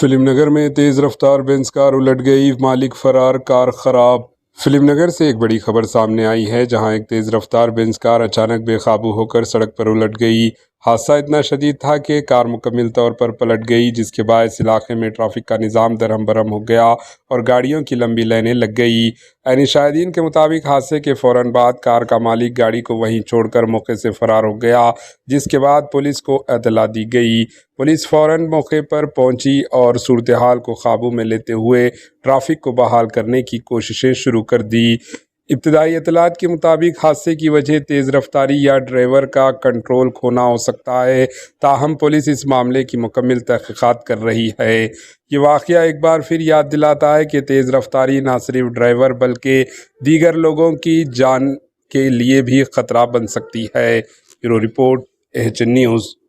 Film Nagar میں تیز رفتار بینز کار الٹ گئی، مالک فرار، کار خراب۔ فلم نگر سے ایک بڑی خبر سامنے آئی ہے، جہاں ایک تیز رفتار بینز کار اچانک بے قابو ہو کر سڑک پر الٹ گئی۔ حادثہ اتنا شدید تھا کہ کار مکمل طور پر پلٹ گئی، جس کے باعث علاقے میں ٹریفک کا نظام درہم برہم ہو گیا اور گاڑیوں کی لمبی لائنیں لگ گئی۔ عینی شاہدین کے مطابق حادثے کے فوراً بعد کار کا مالک گاڑی کو وہیں چھوڑ کر موقع سے فرار ہو گیا، جس کے بعد پولیس کو اطلاع دی گئی۔ پولیس فوراً موقع پر پہنچی اور صورتحال کو قابو میں لیتے ہوئے ٹریفک کو بحال کرنے کی کوششیں شروع کر دی۔ ابتدائی اطلاعات کے مطابق حادثے کی وجہ تیز رفتاری یا ڈرائیور کا کنٹرول کھونا ہو سکتا ہے، تاہم پولیس اس معاملے کی مکمل تحقیقات کر رہی ہے۔ یہ واقعہ ایک بار پھر یاد دلاتا ہے کہ تیز رفتاری نہ صرف ڈرائیور بلکہ دیگر لوگوں کی جان کے لیے بھی خطرہ بن سکتی ہے۔ Bureau report, H N news.